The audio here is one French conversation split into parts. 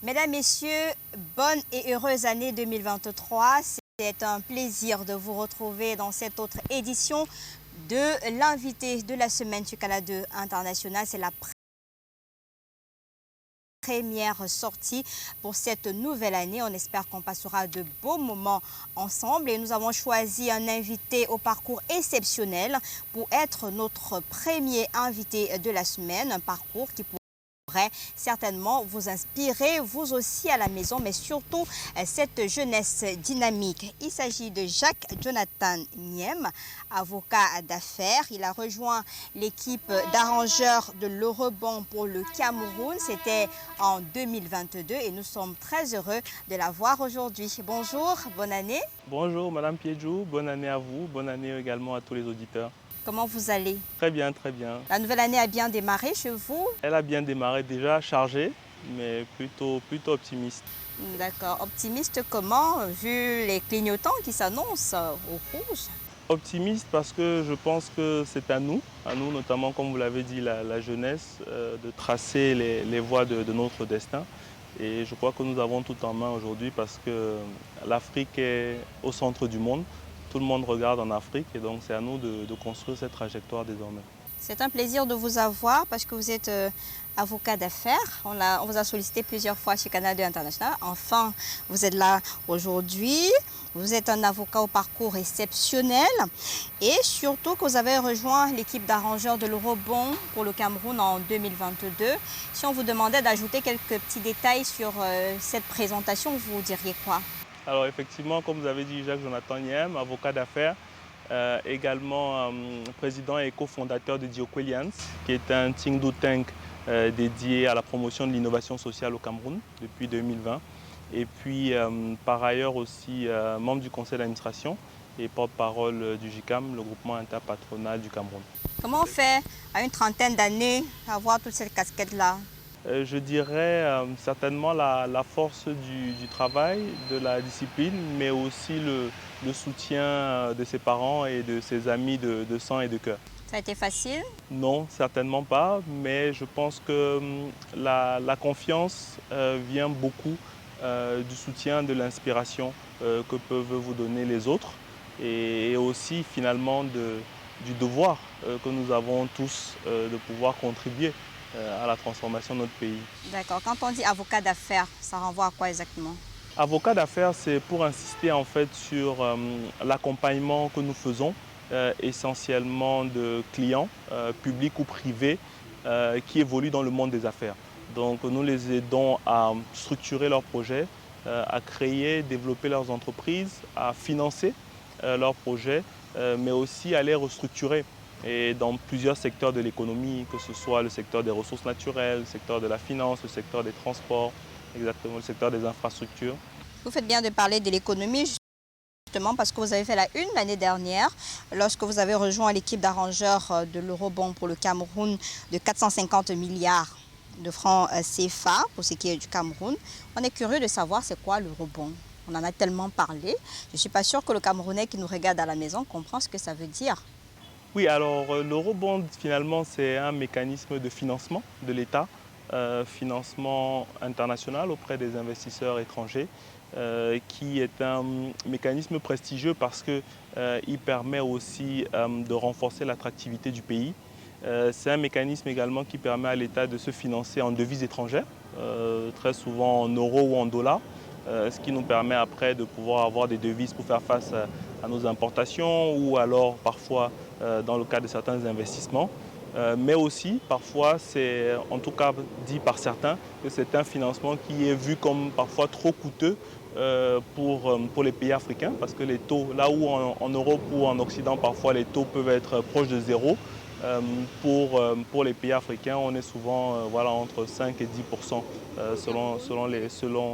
Mesdames, Messieurs, bonne et heureuse année 2023. C'est un plaisir de vous retrouver dans cette autre édition de l'invité de la semaine sur Canal 2 International. C'est la première sortie pour cette nouvelle année. On espère qu'on passera de beaux moments ensemble et nous avons choisi un invité au parcours exceptionnel pour être notre premier invité de la semaine. Un parcours qui pourrait certainement vous inspirer, vous aussi à la maison, mais surtout cette jeunesse dynamique. Il s'agit de Jacques-Jonathan Nyem, avocat d'affaires. Il a rejoint l'équipe d'arrangeurs de l'Eurobond pour le Cameroun. C'était en 2022 et nous sommes très heureux de l'avoir aujourd'hui. Bonjour, bonne année. Bonjour Madame Piedjou, bonne année à vous, bonne année également à tous les auditeurs. Comment vous allez? Très bien, très bien. La nouvelle année a bien démarré chez vous? Elle a bien démarré, déjà chargée, mais plutôt optimiste. D'accord. Optimiste comment, vu les clignotants qui s'annoncent au rouge? Optimiste parce que je pense que c'est à nous notamment, comme vous l'avez dit, la jeunesse, de tracer les voies de notre destin. Et je crois que nous avons tout en main aujourd'hui parce que l'Afrique est au centre du monde. Tout le monde regarde en Afrique et donc c'est à nous de construire cette trajectoire désormais. C'est un plaisir de vous avoir parce que vous êtes avocat d'affaires. On vous a sollicité plusieurs fois chez Canal 2 International. Enfin, vous êtes là aujourd'hui. Vous êtes un avocat au parcours exceptionnel et surtout que vous avez rejoint l'équipe d'arrangeurs de l'Eurobond pour le Cameroun en 2022. Si on vous demandait d'ajouter quelques petits détails sur cette présentation, vous diriez quoi? Alors effectivement, comme vous avez dit, Jacques-Jonathan Nyem, avocat d'affaires, également président et cofondateur de Dioquelians, qui est un think tank dédié à la promotion de l'innovation sociale au Cameroun depuis 2020. Et puis par ailleurs aussi membre du conseil d'administration et porte-parole du GICAM, le groupement interpatronal du Cameroun. Comment on fait à une trentaine d'années avoir toute cette casquette-là? Je dirais certainement la force du travail, de la discipline, mais aussi le soutien de ses parents et de ses amis de sang et de cœur. Ça a été facile? Non, certainement pas, mais je pense que la confiance vient beaucoup du soutien, de l'inspiration que peuvent vous donner les autres et aussi finalement du devoir que nous avons tous de pouvoir contribuer à la transformation de notre pays. D'accord. Quand on dit avocat d'affaires, ça renvoie à quoi exactement? Avocat d'affaires, c'est pour insister en fait sur l'accompagnement que nous faisons essentiellement de clients publics ou privés qui évoluent dans le monde des affaires. Donc nous les aidons à structurer leurs projets, à créer, développer leurs entreprises, à financer leurs projets, mais aussi à les restructurer. Et dans plusieurs secteurs de l'économie, que ce soit le secteur des ressources naturelles, le secteur de la finance, le secteur des transports, exactement, le secteur des infrastructures. Vous faites bien de parler de l'économie, justement parce que vous avez fait la une l'année dernière, lorsque vous avez rejoint l'équipe d'arrangeurs de l'Eurobond pour le Cameroun de 450 milliards de francs CFA, pour ce qui est du Cameroun. On est curieux de savoir c'est quoi l'Eurobond. On en a tellement parlé. Je ne suis pas sûre que le Camerounais qui nous regarde à la maison comprend ce que ça veut dire. Oui, alors l'Eurobond, finalement, c'est un mécanisme de financement de l'État, financement international auprès des investisseurs étrangers, qui est un mécanisme prestigieux parce qu'il permet aussi de renforcer l'attractivité du pays. C'est un mécanisme également qui permet à l'État de se financer en devises étrangères, très souvent en euros ou en dollars. Ce qui nous permet après de pouvoir avoir des devises pour faire face à nos importations ou alors parfois dans le cas de certains investissements. Mais aussi parfois c'est en tout cas dit par certains que c'est un financement qui est vu comme parfois trop coûteux pour les pays africains parce que les taux, là où en Europe ou en Occident parfois les taux peuvent être proches de zéro, pour les pays africains, on est souvent voilà, entre 5 et 10%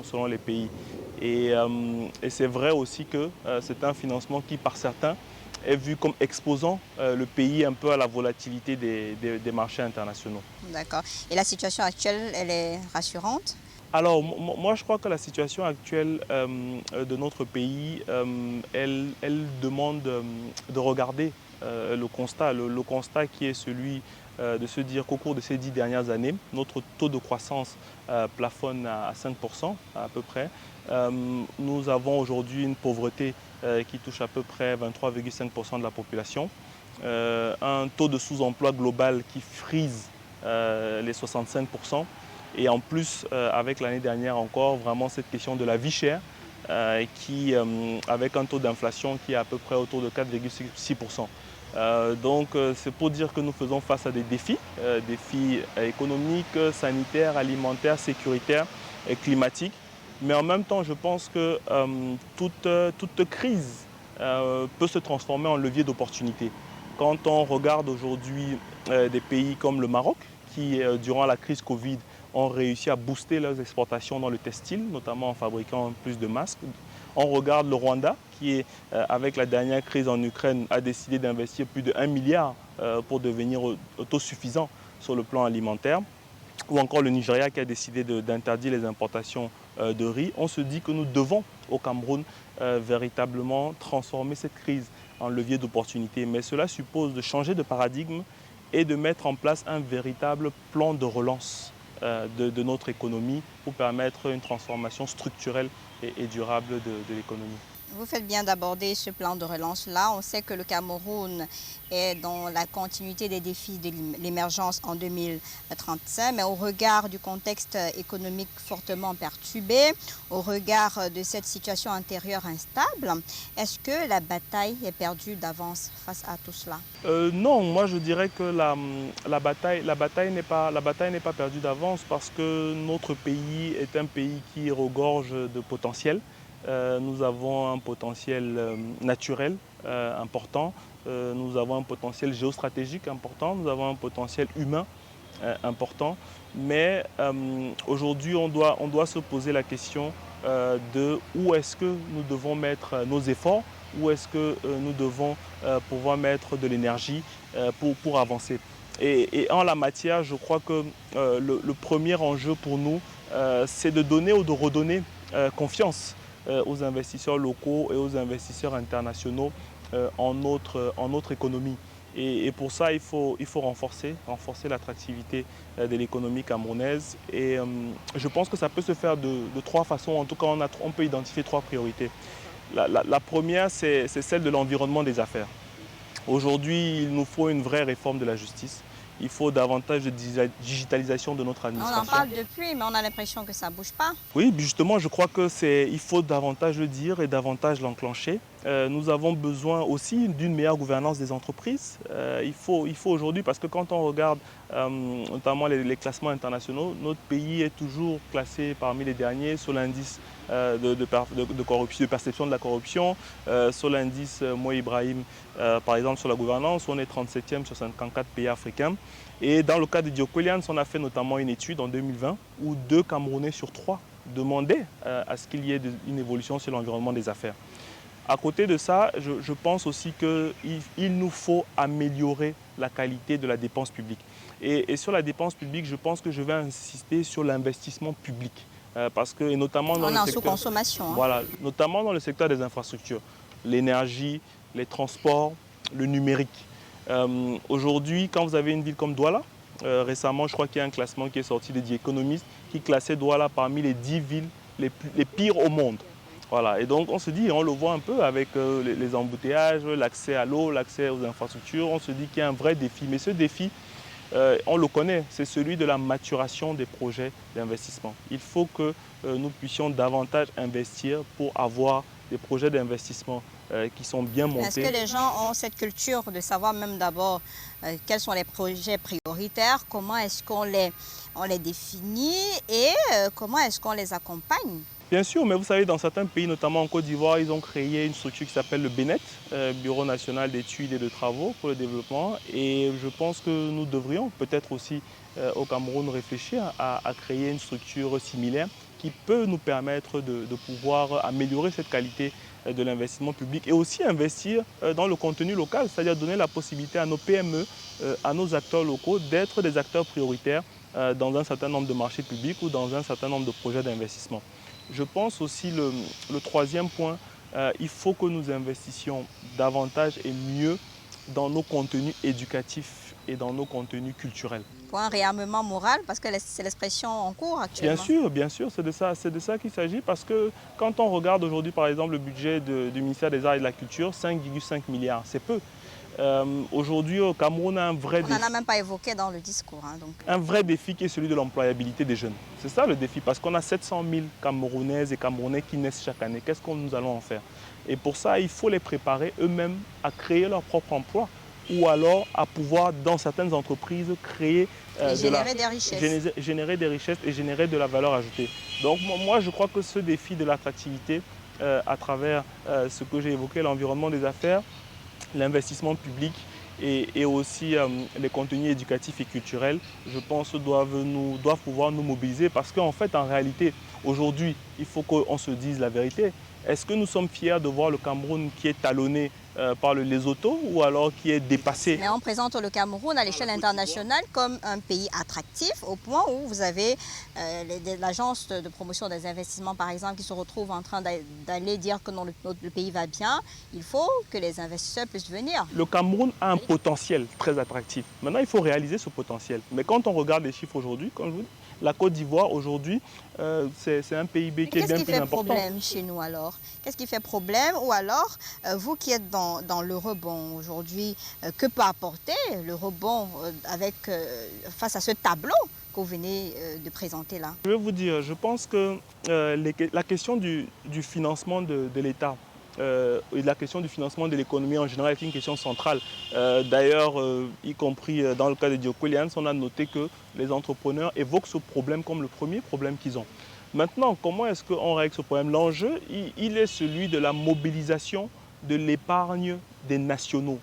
selon les pays. Et c'est vrai aussi que c'est un financement qui, par certains, est vu comme exposant le pays un peu à la volatilité des marchés internationaux. D'accord. Et la situation actuelle, elle est rassurante? Alors, moi, je crois que la situation actuelle de notre pays, elle demande de regarder le constat qui est celui de se dire qu'au cours de ces 10 dernières années, notre taux de croissance plafonne à 5% à peu près. Nous avons aujourd'hui une pauvreté qui touche à peu près 23,5% de la population. Un taux de sous-emploi global qui frise les 65%. Et en plus, avec l'année dernière encore, vraiment cette question de la vie chère, avec un taux d'inflation qui est à peu près autour de 4,6%. Donc c'est pour dire que nous faisons face à des défis économiques, sanitaires, alimentaires, sécuritaires et climatiques. Mais en même temps, je pense que toute crise peut se transformer en levier d'opportunité. Quand on regarde aujourd'hui des pays comme le Maroc, qui durant la crise Covid ont réussi à booster leurs exportations dans le textile, notamment en fabriquant plus de masques. On regarde le Rwanda, qui, avec la dernière crise en Ukraine, a décidé d'investir plus de 1 milliard pour devenir autosuffisant sur le plan alimentaire. Ou encore le Nigeria qui a décidé d'interdire les importations de riz. On se dit que nous devons, au Cameroun, véritablement transformer cette crise en levier d'opportunité. Mais cela suppose de changer de paradigme et de mettre en place un véritable plan de relance de notre économie pour permettre une transformation structurelle et durable de l'économie. Vous faites bien d'aborder ce plan de relance-là. On sait que le Cameroun est dans la continuité des défis de l'émergence en 2035, mais au regard du contexte économique fortement perturbé, au regard de cette situation intérieure instable, est-ce que la bataille est perdue d'avance face à tout cela? Non, moi je dirais que la bataille n'est pas perdue d'avance parce que notre pays est un pays qui regorge de potentiel. Nous avons un potentiel naturel important, nous avons un potentiel géostratégique important, nous avons un potentiel humain important. Mais aujourd'hui, on doit se poser la question de où est-ce que nous devons mettre nos efforts, où est-ce que nous devons pouvoir mettre de l'énergie pour avancer. Et en la matière, je crois que le premier enjeu pour nous, c'est de donner ou de redonner confiance aux investisseurs locaux et aux investisseurs internationaux en notre économie. Et pour ça, il faut renforcer l'attractivité de l'économie camerounaise. Et je pense que ça peut se faire de trois façons. En tout cas, on peut identifier trois priorités. La première, c'est celle de l'environnement des affaires. Aujourd'hui, il nous faut une vraie réforme de la justice. Il faut davantage de digitalisation de notre administration. On en parle depuis, mais on a l'impression que ça ne bouge pas. Oui, justement, je crois qu'il faut davantage le dire et davantage l'enclencher. Nous avons besoin aussi d'une meilleure gouvernance des entreprises. Il faut aujourd'hui, parce que quand on regarde notamment les classements internationaux, notre pays est toujours classé parmi les derniers sur l'indice de perception de la corruption, sur l'indice Moi Ibrahim, par exemple sur la gouvernance, on est 37e sur 54 pays africains. Et dans le cas de Diocolians, on a fait notamment une étude en 2020 où 2 Camerounais sur 3 demandaient à ce qu'il y ait une évolution sur l'environnement des affaires. À côté de ça, je pense aussi qu'il nous faut améliorer la qualité de la dépense publique. Et sur la dépense publique, je pense que je vais insister sur l'investissement public. Parce que, et notamment dans on est en sous-consommation. Voilà, notamment dans le secteur des infrastructures, l'énergie, les transports, le numérique. Aujourd'hui, quand vous avez une ville comme Douala, récemment, je crois qu'il y a un classement qui est sorti de The Economist qui classait Douala parmi les 10 villes les pires au monde. Voilà. Et donc on se dit, on le voit un peu avec les embouteillages, l'accès à l'eau, l'accès aux infrastructures, on se dit qu'il y a un vrai défi. Mais ce défi, on le connaît, c'est celui de la maturation des projets d'investissement. Il faut que nous puissions davantage investir pour avoir des projets d'investissement qui sont bien montés. Est-ce que les gens ont cette culture de savoir même d'abord quels sont les projets prioritaires, comment est-ce qu'on les définit et comment est-ce qu'on les accompagne? Bien sûr, mais vous savez, dans certains pays, notamment en Côte d'Ivoire, ils ont créé une structure qui s'appelle le BNET, Bureau national d'études et de travaux pour le développement. Et je pense que nous devrions peut-être aussi au Cameroun réfléchir à créer une structure similaire qui peut nous permettre de pouvoir améliorer cette qualité de l'investissement public et aussi investir dans le contenu local, c'est-à-dire donner la possibilité à nos PME, à nos acteurs locaux d'être des acteurs prioritaires dans un certain nombre de marchés publics ou dans un certain nombre de projets d'investissement. Je pense aussi le troisième point, il faut que nous investissions davantage et mieux dans nos contenus éducatifs et dans nos contenus culturels. Pour un réarmement moral, parce que c'est l'expression en cours actuellement. Bien sûr, c'est de ça qu'il s'agit parce que quand on regarde aujourd'hui par exemple le budget du ministère des Arts et de la Culture, 5,5 milliards, c'est peu. Aujourd'hui au Cameroun, on a un vrai défi. On n'en a même pas évoqué dans le discours. Donc. Un vrai défi qui est celui de l'employabilité des jeunes. C'est ça le défi parce qu'on a 700 000 Camerounaises et Camerounais qui naissent chaque année. Qu'est-ce que nous allons en faire? Et pour ça, il faut les préparer eux-mêmes à créer leur propre emploi ou alors à pouvoir, dans certaines entreprises, créer générer des richesses. Générer des richesses et générer de la valeur ajoutée. Donc moi, je crois que ce défi de l'attractivité, à travers ce que j'ai évoqué, l'environnement des affaires, l'investissement public et aussi les contenus éducatifs et culturels, je pense, doivent pouvoir nous mobiliser parce qu'en fait, en réalité, aujourd'hui, il faut qu'on se dise la vérité. Est-ce que nous sommes fiers de voir le Cameroun qui est talonné par le Lesotho ou alors qui est dépassé? Mais on présente le Cameroun à l'échelle internationale comme un pays attractif au point où vous avez l'agence de promotion des investissements par exemple qui se retrouve en train d'aller dire que non, le pays va bien. Il faut que les investisseurs puissent venir. Le Cameroun a un potentiel très attractif. Maintenant, il faut réaliser ce potentiel. Mais quand on regarde les chiffres aujourd'hui, comme je vous dis, la Côte d'Ivoire aujourd'hui, c'est un PIB qui est bien plus important. Qu'est-ce qui fait problème chez nous alors? Qu'est-ce qui fait problème? Ou alors, vous qui êtes dans le rebond aujourd'hui, que peut apporter le rebond face à ce tableau que vous venez de présenter là? Je vais vous dire, je pense que la question du financement de l'État et la question du financement de l'économie en général est une question centrale. D'ailleurs, y compris dans le cas de Dioko Alliance, on a noté que les entrepreneurs évoquent ce problème comme le premier problème qu'ils ont. Maintenant, comment est-ce qu'on règle ce problème? L'enjeu, il est celui de la mobilisation de l'épargne des nationaux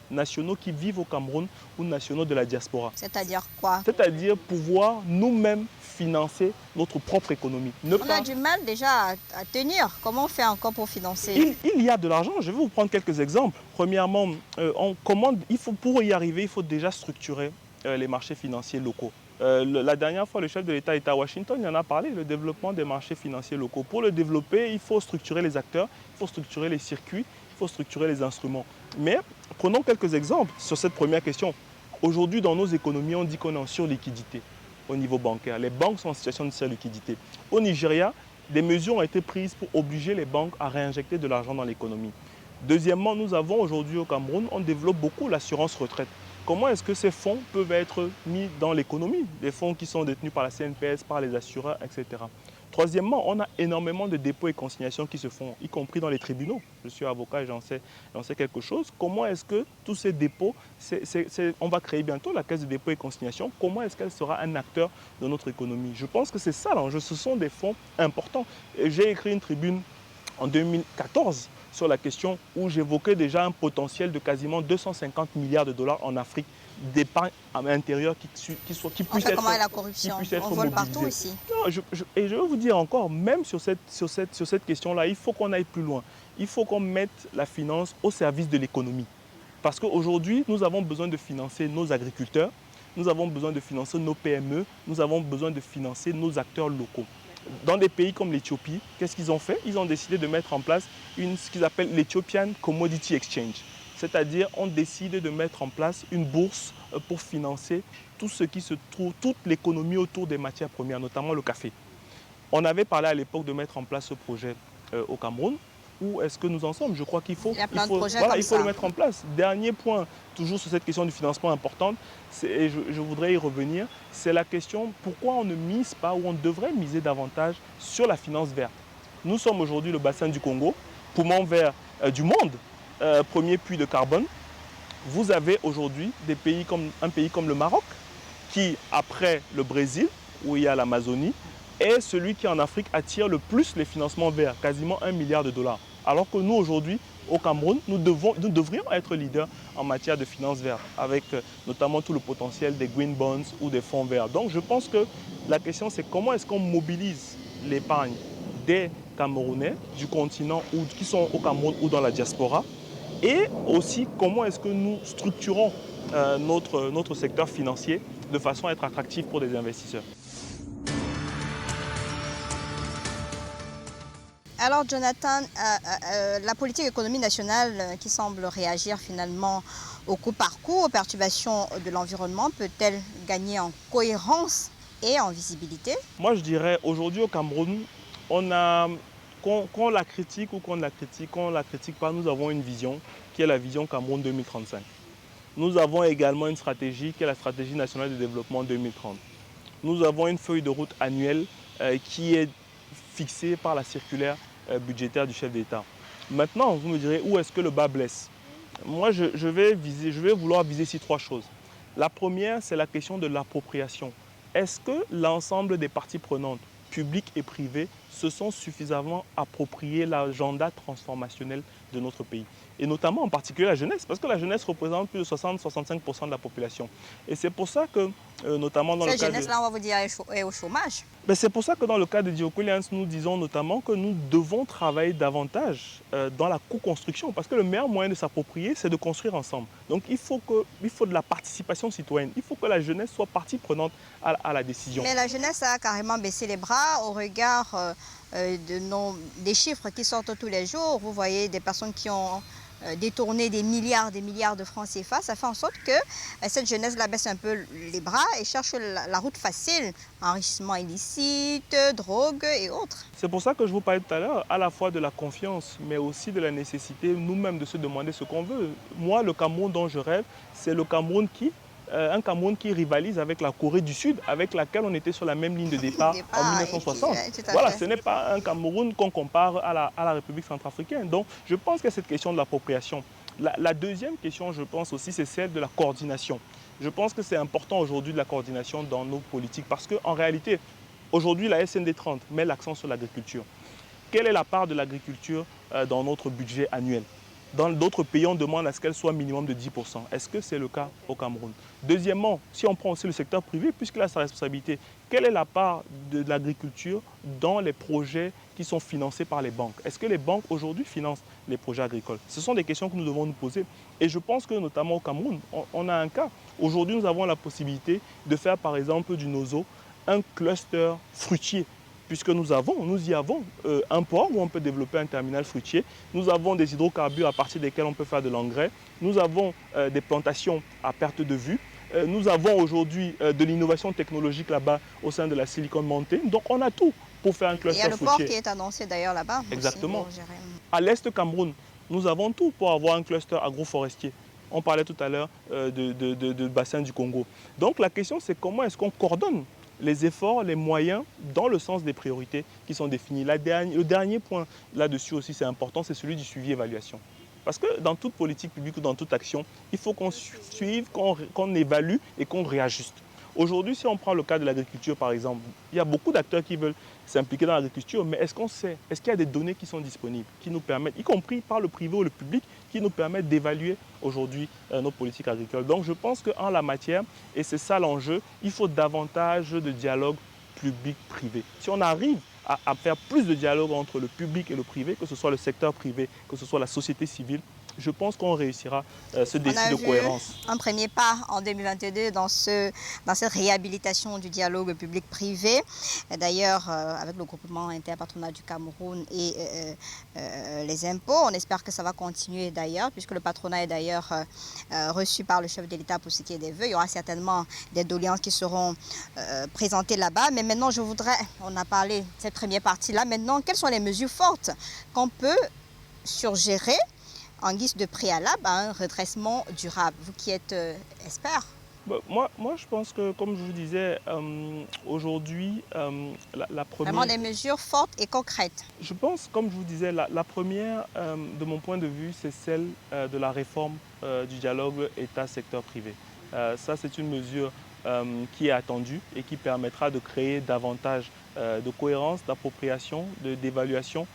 qui vivent au Cameroun ou nationaux de la diaspora. C'est-à-dire quoi? C'est-à-dire pouvoir nous-mêmes financer notre propre économie. On a du mal déjà à tenir. Comment on fait encore pour financer? Il y a de l'argent. Je vais vous prendre quelques exemples. Premièrement, pour y arriver, il faut déjà structurer les marchés financiers locaux. La dernière fois, le chef de l'État était à Washington, il en a parlé, le développement des marchés financiers locaux. Pour le développer, il faut structurer les acteurs, il faut structurer les circuits, il faut structurer les instruments. Mais prenons quelques exemples sur cette première question. Aujourd'hui, dans nos économies, on dit qu'on est en surliquidité au niveau bancaire. Les banques sont en situation de surliquidité. Au Nigeria, des mesures ont été prises pour obliger les banques à réinjecter de l'argent dans l'économie. Deuxièmement, nous avons aujourd'hui au Cameroun, on développe beaucoup l'assurance retraite. Comment est-ce que ces fonds peuvent être mis dans l'économie? Des fonds qui sont détenus par la CNPS, par les assureurs, etc. Troisièmement, on a énormément de dépôts et consignations qui se font, y compris dans les tribunaux. Je suis avocat et j'en sais quelque chose. Comment est-ce que tous ces dépôts, on va créer bientôt la caisse de dépôt et consignation, comment est-ce qu'elle sera un acteur de notre économie? Je pense que c'est ça l'enjeu, ce sont des fonds importants. J'ai écrit une tribune en 2014 sur la question où j'évoquais déjà un potentiel de quasiment 250 milliards de dollars en Afrique d'épargne à l'intérieur qui puisse être, comment est la corruption? On vole partout ici. Non, et je veux vous dire encore, même sur cette question-là, il faut qu'on aille plus loin. Il faut qu'on mette la finance au service de l'économie. Parce qu'aujourd'hui, nous avons besoin de financer nos agriculteurs, nous avons besoin de financer nos PME, nous avons besoin de financer nos acteurs locaux. Dans des pays comme l'Éthiopie, qu'est-ce qu'ils ont fait? Ils ont décidé de mettre en place ce qu'ils appellent l'Ethiopian Commodity Exchange. C'est-à-dire, on décide de mettre en place une bourse pour financer tout ce qui se trouve, toute l'économie autour des matières premières, notamment le café. On avait parlé à l'époque de mettre en place ce projet au Cameroun. Où est-ce que nous en sommes? Je crois qu'il faut, le mettre en place. Dernier point, toujours sur cette question du financement importante, et je voudrais y revenir, c'est la question pourquoi on ne mise pas ou on devrait miser davantage sur la finance verte. Nous sommes aujourd'hui le bassin du Congo, poumon vert du monde, premier puits de carbone. Vous avez aujourd'hui un pays comme le Maroc, qui, après le Brésil, où il y a l'Amazonie, est celui qui en Afrique attire le plus les financements verts, quasiment 1 milliard de dollars. Alors que nous aujourd'hui, au Cameroun, nous devrions être leaders en matière de finances vertes, avec notamment tout le potentiel des green bonds ou des fonds verts. Donc je pense que la question c'est comment est-ce qu'on mobilise l'épargne des Camerounais du continent qui sont au Cameroun ou dans la diaspora, et aussi comment est-ce que nous structurons notre secteur financier de façon à être attractif pour des investisseurs. Alors Jonathan, la politique économie nationale qui semble réagir finalement au coup par coup aux perturbations de l'environnement peut-elle gagner en cohérence et en visibilité? Moi, je dirais, aujourd'hui au Cameroun, on a, qu'on la critique ou qu'on qu'on la critique pas, nous avons une vision qui est la vision Cameroun 2035. Nous avons également une stratégie qui est la stratégie nationale de développement 2030. Nous avons une feuille de route annuelle qui est fixée par la circulaire budgétaire du chef d'État. Maintenant, vous me direz où est-ce que le bas blesse? Moi, je vais vouloir viser ici trois choses. La première, c'est la question de l'appropriation. Est-ce que l'ensemble des parties prenantes, publiques et privées, se sont suffisamment appropriés l'agenda transformationnel de notre pays? Et notamment en particulier la jeunesse, parce que la jeunesse représente plus de 60-65% de la population. Et c'est pour ça que, notamment dans le Cette cas de... jeunesse-là, on va vous dire, est au chômage. C'est pour ça que dans le cas de Dioko Alliance, nous disons notamment que nous devons travailler davantage dans la co-construction, parce que le meilleur moyen de s'approprier, c'est de construire ensemble. Donc il faut de la participation citoyenne, il faut que la jeunesse soit partie prenante à la décision. Mais la jeunesse a carrément baissé les bras au regard des chiffres qui sortent tous les jours. Vous voyez des personnes qui ont détourné des milliards de francs CFA. Ça fait en sorte que cette jeunesse-là baisse un peu les bras et cherche la route facile. Enrichissement illicite, drogue et autres. C'est pour ça que je vous parlais tout à l'heure, à la fois de la confiance, mais aussi de la nécessité nous-mêmes de se demander ce qu'on veut. Moi, le Cameroun dont je rêve, c'est le Cameroun un Cameroun qui rivalise avec la Corée du Sud, avec laquelle on était sur la même ligne de départ en 1960. Voilà, ce n'est pas un Cameroun qu'on compare à la République centrafricaine. Donc, je pense que cette question de l'appropriation. La deuxième question, je pense aussi, c'est celle de la coordination. Je pense que c'est important aujourd'hui de la coordination dans nos politiques parce qu'en réalité, aujourd'hui, la SND 30 met l'accent sur l'agriculture. Quelle est la part de l'agriculture dans notre budget annuel? Dans d'autres pays, on demande à ce qu'elle soit minimum de 10%. Est-ce que c'est le cas au Cameroun? Deuxièmement, si on prend aussi le secteur privé, puisqu'il a sa responsabilité, quelle est la part de l'agriculture dans les projets qui sont financés par les banques? Est-ce que les banques aujourd'hui financent les projets agricoles? Ce sont des questions que nous devons nous poser. Et je pense que notamment au Cameroun, on a un cas. Aujourd'hui, nous avons la possibilité de faire par exemple du nozo un cluster fruitier, puisque nous y avons un port où on peut développer un terminal fruitier. Nous avons des hydrocarbures à partir desquels on peut faire de l'engrais. Nous avons des plantations à perte de vue. Nous avons aujourd'hui de l'innovation technologique là-bas au sein de la Silicon Mountain. Donc on a tout pour faire un cluster fruitier. Il y a le port qui est annoncé d'ailleurs là-bas. Exactement. À l'est Cameroun, nous avons tout pour avoir un cluster agroforestier. On parlait tout à l'heure de bassin du Congo. Donc la question c'est comment est-ce qu'on coordonne les efforts, les moyens dans le sens des priorités qui sont définies. Le dernier point là-dessus aussi, c'est important, c'est celui du suivi-évaluation. Parce que dans toute politique publique ou dans toute action, il faut qu'on suive, qu'on évalue et qu'on réajuste. Aujourd'hui, si on prend le cas de l'agriculture, par exemple, il y a beaucoup d'acteurs qui veulent s'impliquer dans l'agriculture, mais est-ce qu'on sait, est-ce qu'il y a des données qui sont disponibles, qui nous permettent, y compris par le privé ou le public, qui nous permettent d'évaluer aujourd'hui nos politiques agricoles? Donc je pense qu'en la matière, et c'est ça l'enjeu, il faut davantage de dialogue public-privé. Si on arrive à faire plus de dialogue entre le public et le privé, que ce soit le secteur privé, que ce soit la société civile, je pense qu'on réussira ce défi de cohérence. Un premier pas en 2022 dans cette réhabilitation du dialogue public-privé. D'ailleurs, avec le groupement interpatronal du Cameroun et les impôts, on espère que ça va continuer d'ailleurs, puisque le patronat est d'ailleurs reçu par le chef de l'État pour ce qui est des vœux. Il y aura certainement des doléances qui seront présentées là-bas. Mais maintenant, on a parlé de cette première partie-là. Maintenant, quelles sont les mesures fortes qu'on peut surgérer en guise de préalable à un redressement durable, vous qui êtes expert? Moi, je pense que, comme je vous disais, aujourd'hui, la première... Vraiment des mesures fortes et concrètes. Je pense, comme je vous disais, la première, de mon point de vue, c'est celle de la réforme du dialogue État-secteur privé. Ça, c'est une mesure qui est attendue et qui permettra de créer davantage de cohérence, d'appropriation, d'évaluation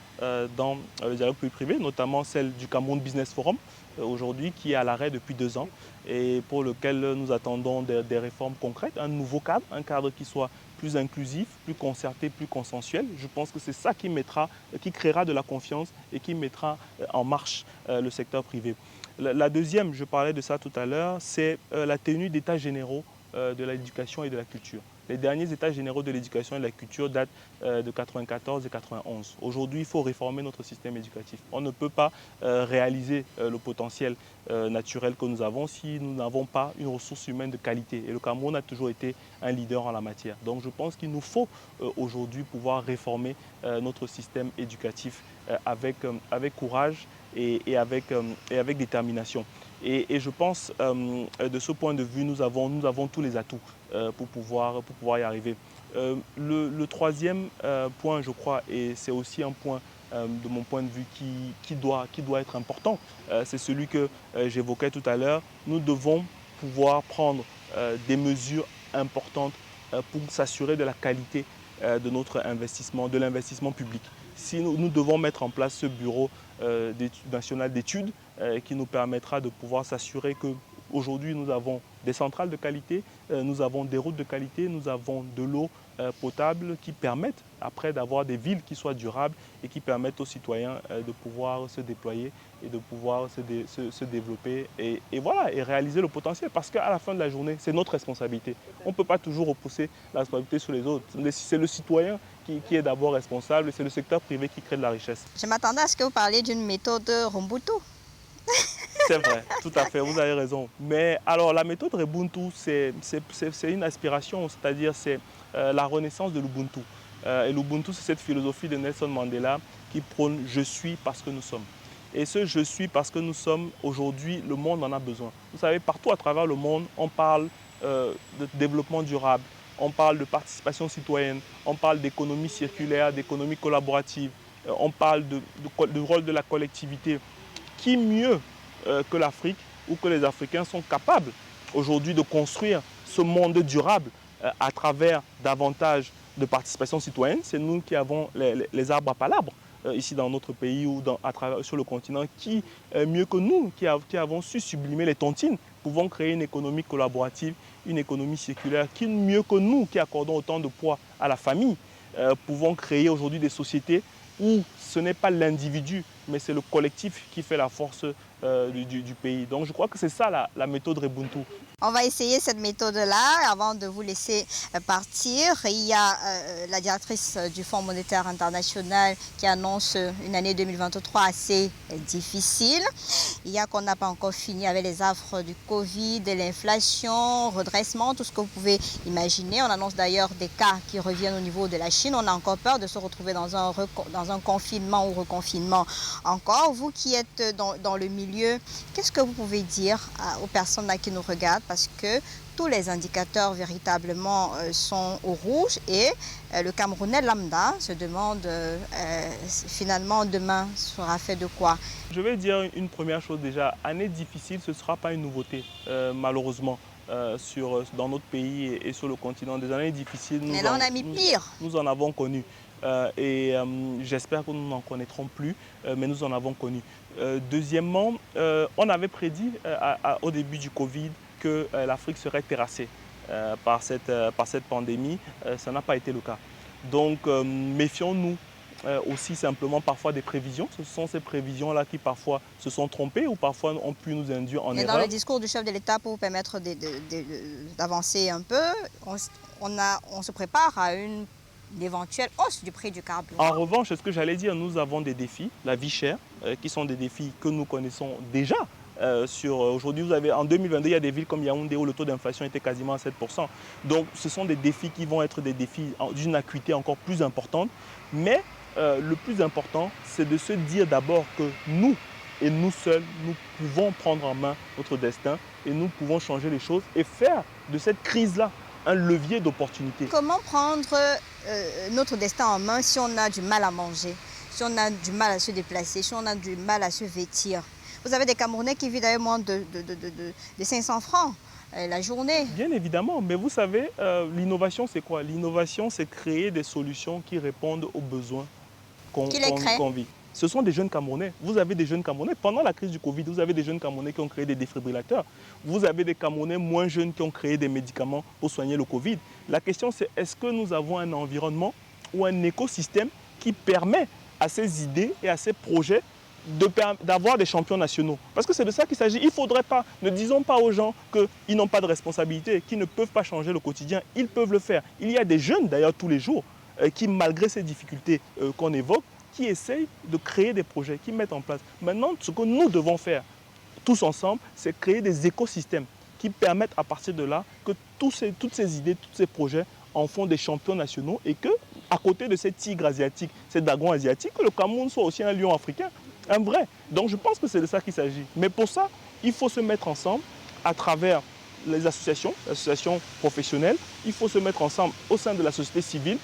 dans le dialogue public-privé, notamment celle du Cameroun Business Forum, aujourd'hui qui est à l'arrêt depuis 2 ans et pour lequel nous attendons des réformes concrètes, un nouveau cadre, un cadre qui soit plus inclusif, plus concerté, plus consensuel. Je pense que c'est ça qui créera de la confiance et qui mettra en marche le secteur privé. La deuxième, je parlais de ça tout à l'heure, c'est la tenue d'états généraux de l'éducation et de la culture. Les derniers états généraux de l'éducation et de la culture datent de 94 et 91. Aujourd'hui, il faut réformer notre système éducatif. On ne peut pas réaliser le potentiel naturel que nous avons si nous n'avons pas une ressource humaine de qualité. Et le Cameroun a toujours été un leader en la matière. Donc je pense qu'il nous faut aujourd'hui pouvoir réformer notre système éducatif avec courage et avec détermination. Et je pense, de ce point de vue, nous avons tous les atouts pour pouvoir y arriver. Le troisième point, je crois, et c'est aussi un point de mon point de vue qui doit être important, c'est celui que j'évoquais tout à l'heure. Nous devons pouvoir prendre des mesures importantes pour s'assurer de la qualité de notre investissement, de l'investissement public. Si nous devons mettre en place ce bureau national d'études qui nous permettra de pouvoir s'assurer qu'aujourd'hui nous avons des centrales de qualité, nous avons des routes de qualité, nous avons de l'eau potable qui permettent après d'avoir des villes qui soient durables et qui permettent aux citoyens de pouvoir se déployer et de pouvoir se développer et voilà, et réaliser le potentiel. Parce qu'à la fin de la journée, c'est notre responsabilité. On ne peut pas toujours repousser la responsabilité sur les autres. C'est le citoyen qui est d'abord responsable et c'est le secteur privé qui crée de la richesse. Je m'attendais à ce que vous parliez d'une méthode Ubuntu. C'est vrai, tout à fait, vous avez raison. Mais alors la méthode Ubuntu, c'est une aspiration, c'est-à-dire c'est la renaissance de l'Ubuntu. Et l'Ubuntu, c'est cette philosophie de Nelson Mandela qui prône « je suis parce que nous sommes ». Et ce « je suis parce que nous sommes », aujourd'hui, le monde en a besoin. Vous savez, partout à travers le monde, on parle de développement durable, on parle de participation citoyenne, on parle d'économie circulaire, d'économie collaborative, on parle du rôle de la collectivité. Qui mieux que l'Afrique ou que les Africains sont capables aujourd'hui de construire ce monde durable à travers davantage de participation citoyenne? C'est nous qui avons les arbres à palabres ici dans notre pays ou sur le continent. Qui mieux que nous, qui avons su sublimer les tontines, pouvons créer une économie collaborative, une économie circulaire? Qui mieux que nous, qui accordons autant de poids à la famille, pouvons créer aujourd'hui des sociétés où ce n'est pas l'individu, mais c'est le collectif qui fait la force du pays. Donc je crois que c'est ça la méthode Ubuntu. On va essayer cette méthode-là avant de vous laisser partir. Il y a la directrice du Fonds monétaire international qui annonce une année 2023 assez difficile. Il y a qu'on n'a pas encore fini avec les affres du Covid, de l'inflation, redressement, tout ce que vous pouvez imaginer. On annonce d'ailleurs des cas qui reviennent au niveau de la Chine. On a encore peur de se retrouver dans un confinement ou reconfinement encore. Vous qui êtes dans le milieu, qu'est-ce que vous pouvez dire aux personnes là qui nous regardent? Parce que tous les indicateurs véritablement sont au rouge et le Camerounais lambda se demande finalement demain sera fait de quoi? Je vais dire une première chose déjà, année difficile, ce ne sera pas une nouveauté malheureusement dans notre pays et sur le continent. Des années difficiles, mais là on a mis pire. Nous en avons connu. J'espère que nous n'en connaîtrons plus, mais nous en avons connu. Deuxièmement, on avait prédit au début du Covid que l'Afrique serait terrassée par cette pandémie. Ça n'a pas été le cas. Donc méfions-nous aussi simplement parfois des prévisions. Ce sont ces prévisions-là qui parfois se sont trompées ou parfois ont pu nous induire en erreur. Et dans le discours du chef de l'État, pour vous permettre d'avancer un peu, on se prépare à une éventuelle hausse du prix du carburant. En revanche, c'est ce que j'allais dire, nous avons des défis, la vie chère, qui sont des défis que nous connaissons déjà. Aujourd'hui, en 2022, il y a des villes comme Yaoundé où le taux d'inflation était quasiment à 7%. Donc, ce sont des défis qui vont être des défis d'une acuité encore plus importante. Mais le plus important, c'est de se dire d'abord que nous, et nous seuls, nous pouvons prendre en main notre destin et nous pouvons changer les choses et faire de cette crise-là un levier d'opportunité. Comment prendre notre destin en main si on a du mal à manger, si on a du mal à se déplacer, si on a du mal à se vêtir? Vous avez des Camerounais qui vivent avec moins de 500 francs la journée. Bien évidemment, mais vous savez, l'innovation c'est quoi? L'innovation c'est créer des solutions qui répondent aux besoins qu'on vit. Ce sont des jeunes Camerounais. Vous avez des jeunes Camerounais. Pendant la crise du Covid, vous avez des jeunes Camerounais qui ont créé des défibrillateurs. Vous avez des Camerounais moins jeunes qui ont créé des médicaments pour soigner le Covid. La question c'est, est-ce que nous avons un environnement ou un écosystème qui permet à ces idées et à ces projets d'avoir des champions nationaux. Parce que c'est de ça qu'il s'agit. Il ne faudrait pas, ne disons pas aux gens qu'ils n'ont pas de responsabilité, qu'ils ne peuvent pas changer le quotidien. Ils peuvent le faire. Il y a des jeunes, d'ailleurs, tous les jours, qui, malgré ces difficultés qu'on évoque, qui essayent de créer des projets, qui mettent en place. Maintenant, ce que nous devons faire, tous ensemble, c'est créer des écosystèmes qui permettent à partir de là que toutes ces idées, tous ces projets en font des champions nationaux et que, à côté de ces tigres asiatiques, ces dragons asiatiques, que le Cameroun soit aussi un lion africain, un vrai. Donc je pense que c'est de ça qu'il s'agit. Mais pour ça, il faut se mettre ensemble à travers les associations professionnelles, il faut se mettre ensemble au sein de la société civile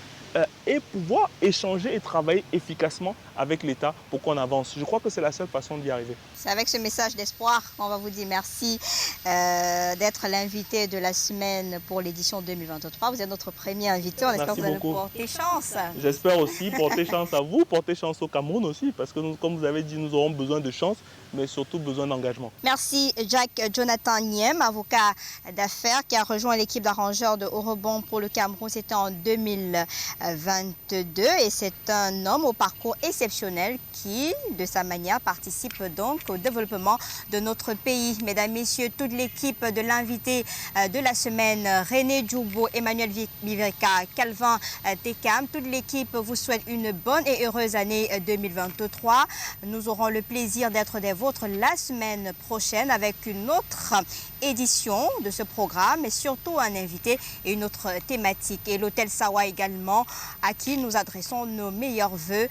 et pouvoir échanger et travailler efficacement avec l'État pour qu'on avance. Je crois que c'est la seule façon d'y arriver. C'est avec ce message d'espoir qu'on va vous dire merci d'être l'invité de la semaine pour l'édition 2023. Vous êtes notre premier invité. On espère que vous allez nous porter chance. J'espère aussi porter chance à vous, porter chance au Cameroun aussi, parce que nous, comme vous avez dit, nous aurons besoin de chance, mais surtout besoin d'engagement. Merci Jack Jonathan Niem, avocat d'affaires qui a rejoint l'équipe d'arrangeurs de haut rebond pour le Cameroun. C'était en 2022 et c'est un homme au parcours exceptionnel qui, de sa manière, participe donc au développement de notre pays. Mesdames, Messieurs, toute l'équipe de l'invité de la semaine, René Djoubo, Emmanuel Viverka, Calvin Tekam, toute l'équipe vous souhaite une bonne et heureuse année 2023. Nous aurons le plaisir d'être des vôtres la semaine prochaine avec une autre édition de ce programme et surtout un invité et une autre thématique. Et l'Hôtel Sawa également, à qui nous adressons nos meilleurs vœux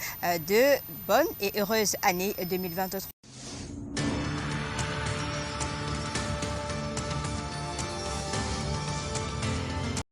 de bonne et heureuse année 2023.